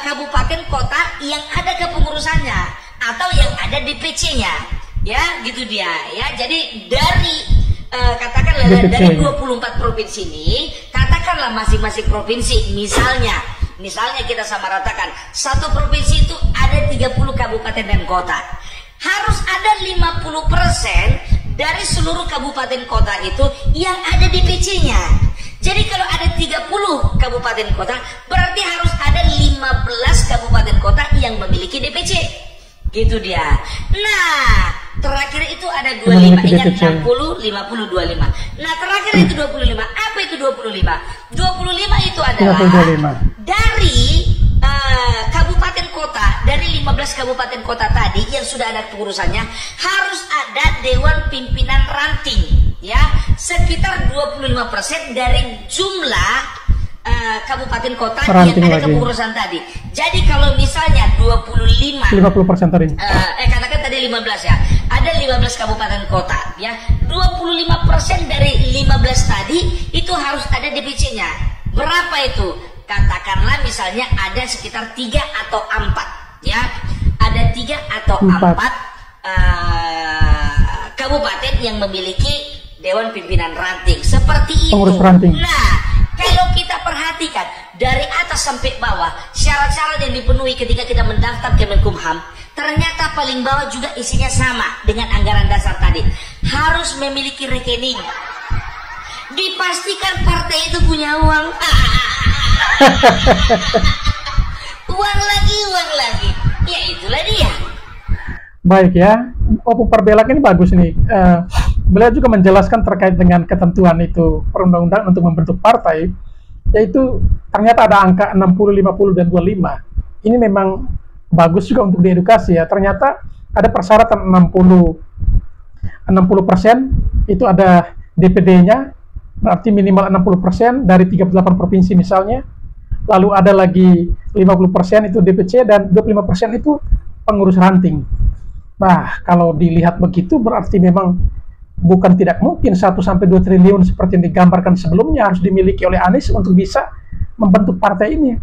kabupaten kota yang ada kepengurusannya atau yang ada DPC-nya. Ya, gitu dia. Ya, jadi dari katakanlah dari 24 provinsi ini, katakanlah masing-masing provinsi misalnya kita samaratakan satu provinsi itu ada 30 kabupaten dan kota. Harus ada 50% dari seluruh kabupaten kota itu yang ada DPC-nya. Jadi kalau ada 30 kabupaten kota, berarti harus ada 15 kabupaten kota yang memiliki DPC. Gitu dia. Nah, terakhir itu ada 25. Ingat 60, 50, 25. Nah, terakhir itu 25. Apa itu 25? 25 itu adalah dari kabupaten kota, dari 15 kabupaten kota tadi yang sudah ada pengurusannya, harus ada dewan pimpinan ranting, ya, sekitar 25% dari jumlah kabupaten kota yang ada kepengurusan tadi. Jadi kalau misalnya 50% tadi. Katakan tadi 15 ya. Ada 15 kabupaten kota, ya. 25% dari 15 tadi itu harus ada DPC-nya. Berapa itu? Katakanlah misalnya ada sekitar 3 atau 4, ya. Ada 3 atau 4 kabupaten yang memiliki Dewan Pimpinan Ranting seperti itu. Pengurus ranting. Nah, kalau kita perhatikan dari atas sampai bawah, syarat-syarat yang dipenuhi ketika kita mendaftar Kemenkumham, ternyata paling bawah juga isinya sama dengan anggaran dasar tadi. Harus memiliki rekening. Dipastikan partai itu punya uang. Uang lagi. Ya itulah dia. Baik ya, Opung Parbelak ini bagus nih. Beliau juga menjelaskan terkait dengan ketentuan itu perundang-undangan untuk membentuk partai, yaitu ternyata ada angka 60, 50, dan 25. Ini memang bagus juga untuk diedukasi ya. Ternyata ada persyaratan 60% itu ada DPD-nya, berarti minimal 60% dari 38 provinsi misalnya. Lalu ada lagi 50% itu DPC dan 25% itu pengurus ranting. Nah, kalau dilihat begitu berarti memang bukan tidak mungkin 1-2 triliun seperti yang digambarkan sebelumnya harus dimiliki oleh Anies untuk bisa membentuk partai ini.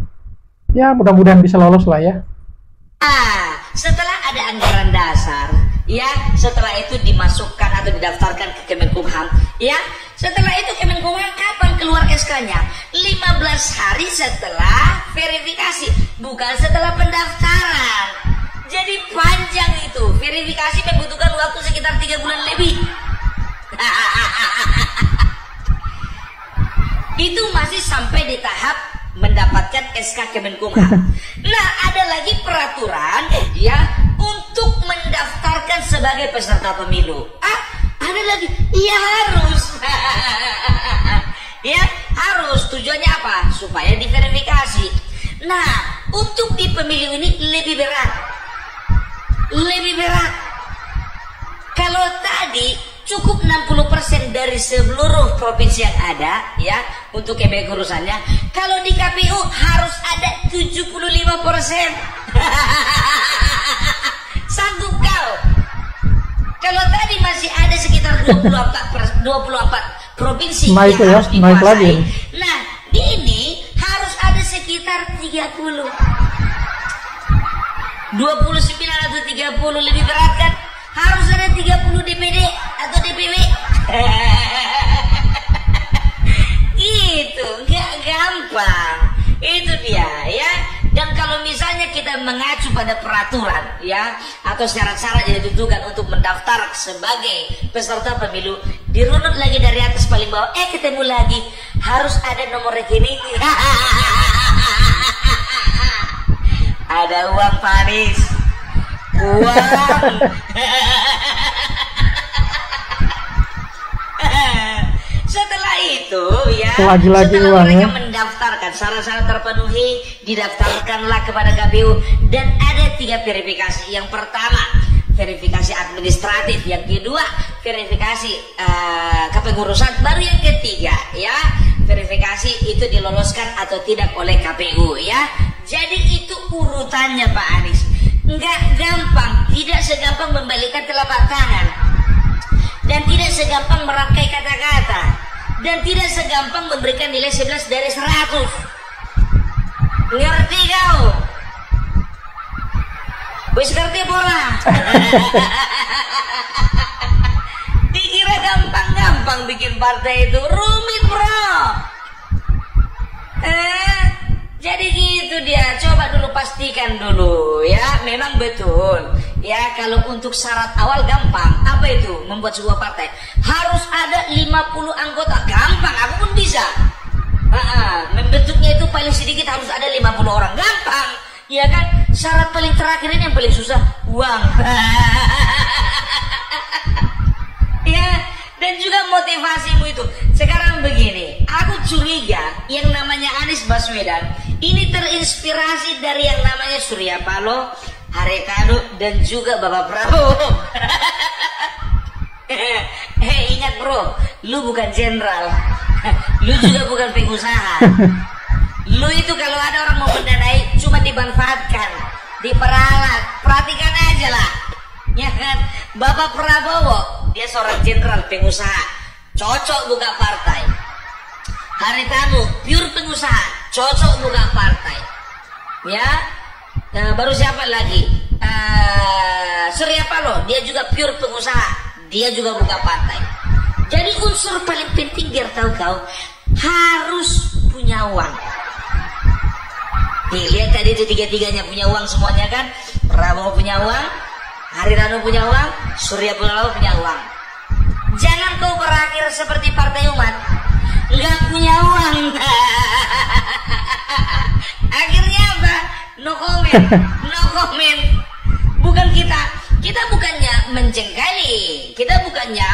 Ya, mudah-mudahan bisa lolos lah ya. Setelah ada anggaran dasar, ya, setelah itu dimasukkan atau didaftarkan ke Kemenkumham, ya, setelah itu Kemenkumham kapan keluar SK-nya? 15 hari setelah verifikasi, bukan setelah pendaftaran. Jadi panjang itu, verifikasi membutuhkan waktu sekitar 3 bulan lebih. Itu masih sampai di tahap mendapatkan SK Kemenkumham. Nah, ada lagi peraturan ya untuk mendaftarkan sebagai peserta pemilu. Ada lagi, iya harus. Ya, harus. Tujuannya apa? Supaya diverifikasi. Nah, untuk di pemilu ini lebih berat. Kalau tadi cukup 60% dari seluruh provinsi yang ada ya untuk kepengurusannya. Kalau di KPU harus ada 75%. Sanggup kau? Kalau tadi masih ada sekitar 24 provinsi naik yang ya, harus naik dikuasai. lagi. Nah, di ini harus ada sekitar 30. 29 atau 30 lebih berat kan? Harus ada 30 DPD atau DPW. Gitu, nggak gampang. Itu dia ya. Dan kalau misalnya kita mengacu pada peraturan ya atau syarat-syarat yang ditentukan untuk mendaftar sebagai peserta pemilu, dirunut lagi dari atas paling bawah, ketemu lagi harus ada nomor rekening. Ada uang Paris, uang. Setelah itu ya, lagi-lagi setelah uang, mereka ya, mendaftarkan syarat-syarat terpenuhi, didaftarkanlah kepada KPU dan ada 3 verifikasi. Yang pertama verifikasi administratif, yang kedua verifikasi kepengurusan, baru yang ketiga ya verifikasi itu diloloskan atau tidak oleh KPU ya. Jadi itu urutannya Pak Anies. Nggak gampang, tidak segampang membalikkan telapak tangan, dan tidak segampang merangkai kata-kata, dan tidak segampang memberikan nilai 11 dari 100. Ngerti kau? Wis ngerti pola? Dikira gampang-gampang bikin partai itu, rumit bro. Jadi gitu dia. Coba dulu pastikan dulu ya, memang betul. Ya, kalau untuk syarat awal gampang. Apa itu? Membuat sebuah partai harus ada 50 anggota. Gampang, aku pun bisa. Membentuknya itu paling sedikit harus ada 50 orang. Gampang, ya kan? Syarat paling terakhir ini yang paling susah, uang. Ya, dan juga motivasimu itu. Sekarang begini, aku curiga yang namanya Anies Baswedan ini terinspirasi dari yang namanya Surya Paloh, Haritanu, dan juga Bapak Prabowo. Ingat bro, lu bukan jenderal, lu juga bukan pengusaha. Lu itu kalau ada orang mau mendanai cuma dimanfaatkan, diperalat. Perhatikan aja lah, ya kan? Bapak Prabowo dia seorang jenderal pengusaha, cocok buka partai. Haritanu pure pengusaha, cocok buka partai. Ya, baru siapa lagi? Surya Paloh, dia juga pure pengusaha, dia juga buka partai. Jadi unsur paling penting biar tahu kau harus punya uang. Nih lihat tadi itu tiga-tiganya punya uang semuanya kan. Prabowo punya uang, Haritanu punya uang, Surya Paloh punya uang. Jangan kau berakhir seperti Partai Umat, nggak punya uang. Akhirnya apa? No comment, no comment. Bukan kita bukannya menjengkali, kita bukannya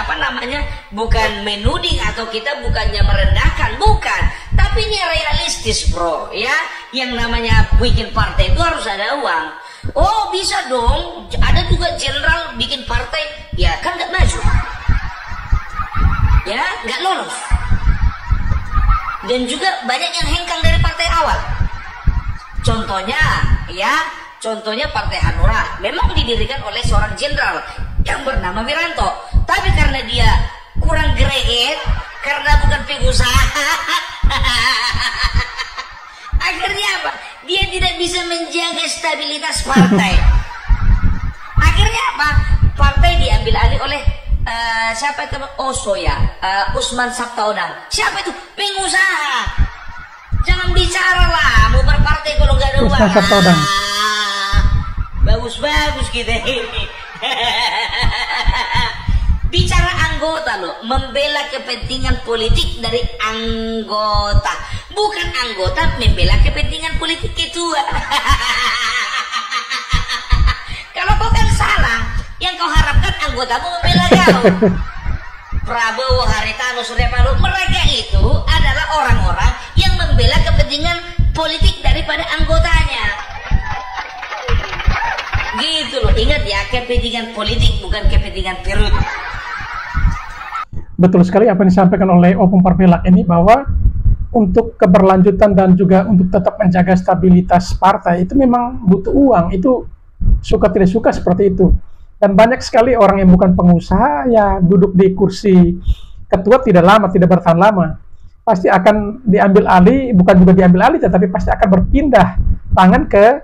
bukan menuding atau kita bukannya merendahkan, bukan. Tapi ini realistis bro, ya. Yang namanya bikin partai itu harus ada uang. Oh bisa dong, ada juga jenderal bikin partai, ya kan nggak maju, ya nggak lolos. Dan juga banyak yang hengkang dari partai awal. Contohnya Partai Hanura memang didirikan oleh seorang jenderal yang bernama Wiranto, tapi karena dia kurang greget, karena bukan pengusaha, akhirnya apa? Dia tidak bisa menjaga stabilitas partai. Akhirnya apa? Partai diambil alih oleh siapa itu? Usman Sabtaodang. Siapa itu? Pengusaha. Jangan bicara lah, mau berpartai kalau nggak ada uang. Bagus-bagus kita ini. Bicara anggota loh, membela kepentingan politik dari anggota, bukan anggota membela kepentingan politik ketua. Kalau kau kan salah, yang kau harapkan anggotamu membela kau. Prabowo, Haritanu, Surya Paloh, mereka itu adalah orang-orang yang membela kepentingan politik daripada anggotanya. Gitu loh, ingat ya, kepentingan politik bukan kepentingan perut. Betul sekali apa yang disampaikan oleh Opung Parpelak ini, bahwa untuk keberlanjutan dan juga untuk tetap menjaga stabilitas partai itu memang butuh uang. Itu suka tidak suka seperti itu. Dan banyak sekali orang yang bukan pengusaha ya duduk di kursi ketua tidak bertahan lama. Pasti akan diambil alih, bukan juga diambil alih, tetapi pasti akan berpindah tangan ke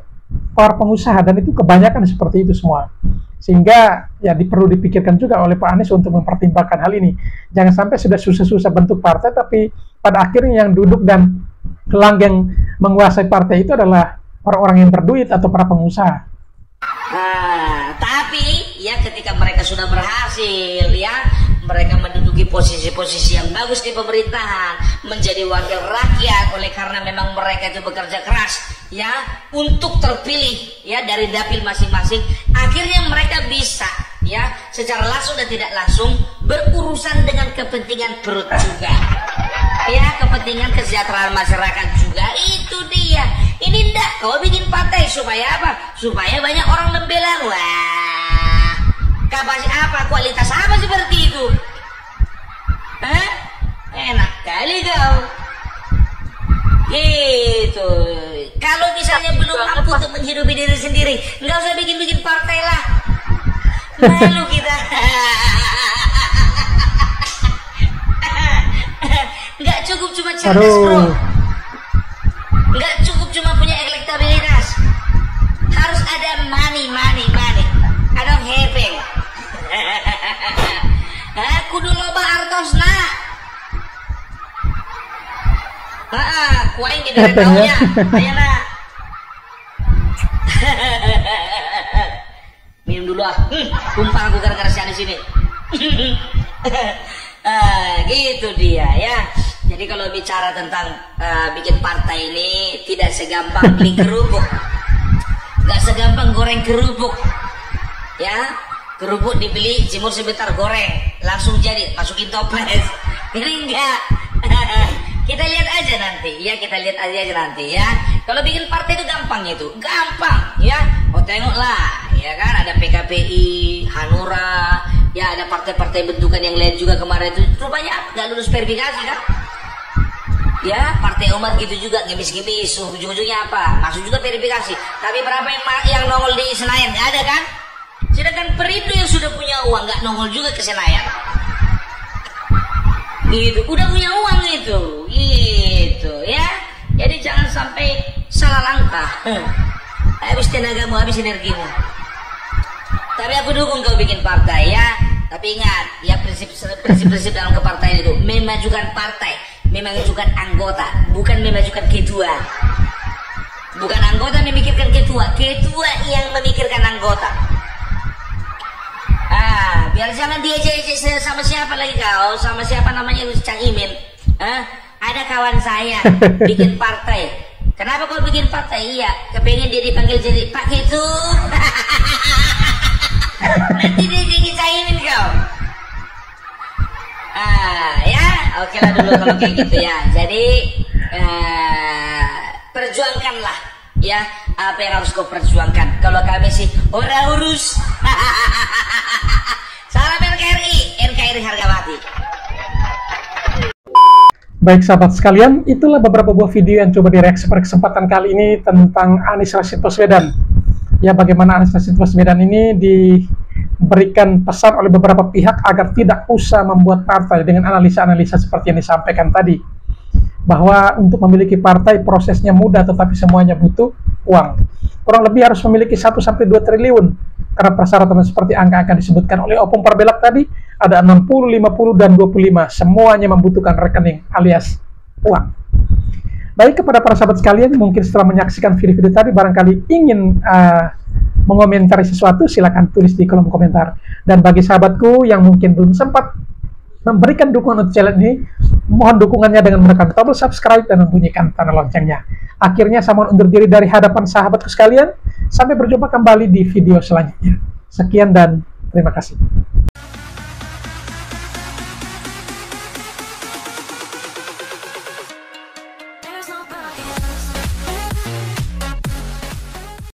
para pengusaha, dan itu kebanyakan seperti itu semua. Sehingga ya perlu dipikirkan juga oleh Pak Anies untuk mempertimbangkan hal ini. Jangan sampai sudah susah-susah bentuk partai, tapi pada akhirnya yang duduk dan gelanggang menguasai partai itu adalah orang-orang yang berduit atau para pengusaha. Tapi ya ketika mereka sudah berhasil, ya mereka menduduki posisi-posisi yang bagus di pemerintahan, menjadi wakil rakyat oleh karena memang mereka itu bekerja keras ya untuk terpilih ya dari dapil masing-masing. Akhirnya mereka bisa ya secara langsung dan tidak langsung berurusan dengan kepentingan perut juga, ya kepentingan kesejahteraan masyarakat juga. Itu dia. Ini ndak kau bikin partai supaya apa? Supaya banyak orang membela. Wah, kapasitas apa, kualitas apa seperti itu? Hah? Enak kali kau. Gitu. Kalau misalnya belum mampu untuk menghidupi diri sendiri, nggak usah bikin-bikin partai lah. Malu kita. Nggak cukup cuma cerdas bro. Nggak cukup cuma punya elektabilitas. Harus ada money. Ada hepeng. Kudu loba artosna. Kuaing gede taunya. Ayana. Minum dulu ah. Tumpah aku gara-gara si Anies ini. Gitu dia ya. Jadi kalau bicara tentang bikin partai ini tidak segampang beli kerupuk, nggak segampang goreng kerupuk, ya kerupuk dibeli jemur sebentar goreng langsung jadi masukin toples. Ini enggak. Kita lihat aja nanti ya, ya. Kalau bikin partai itu gampang ya. Oh tengoklah ya kan, ada PKPI, Hanura, ya ada partai-partai bentukan yang lain juga kemarin itu rupanya nggak lulus verifikasi kan. Ya, Partai Umat gitu juga, ngemis-ngemis, ujung-ujungnya apa? Masuk juga verifikasi. Tapi berapa yang nongol di Senayan? Nggak ada kan? Sedangkan Perindo yang sudah punya uang nggak nongol juga ke Senayan. Gitu, udah punya uang itu, gitu ya. Jadi jangan sampai salah langkah. Habis tenagamu, habis energimu. Tapi aku dukung kau bikin partai ya. Tapi ingat, ya prinsip dalam kepartaian itu memajukan partai, memajukan anggota, bukan memajukan ketua. Bukan anggota memikirkan ketua, ketua yang memikirkan anggota. Biar jangan diejek-ejek sama siapa lagi kau, sama siapa namanya itu Cang Imin. Ada kawan saya bikin partai. Kenapa kau bikin partai? Iya, kepengen dia dipanggil jadi Pak Ketum. Nanti dia jadi Cang Imin kau. Ya, oke lah dulu kalau kayak gitu ya. Jadi perjuangkanlah ya apa yang harus kau perjuangkan. Kalau kami sih ora urus. Salam NKRI harga mati. Baik sahabat sekalian, itulah beberapa buah video yang coba direaksi pada kesempatan kali ini tentang Anies Rashid Baswedan. Ya, bagaimana Anies Rashid Baswedan ini diberikan pesan oleh beberapa pihak agar tidak usah membuat partai dengan analisa-analisa seperti yang disampaikan tadi. Bahwa untuk memiliki partai prosesnya mudah tetapi semuanya butuh uang. Kurang lebih harus memiliki 1-2 triliun. Karena persyaratan seperti angka-angka disebutkan oleh Opung Parbelak tadi, ada 60, 50, dan 25. Semuanya membutuhkan rekening alias uang. Baik, kepada para sahabat sekalian, mungkin setelah menyaksikan video-video tadi, barangkali ingin mengomentari sesuatu, silakan tulis di kolom komentar. Dan bagi sahabatku yang mungkin belum sempat memberikan dukungan untuk channel ini, mohon dukungannya dengan menekan tombol subscribe dan membunyikan tanda loncengnya. Akhirnya saya mohon undur diri dari hadapan sahabatku sekalian. Sampai berjumpa kembali di video selanjutnya. Sekian dan terima kasih.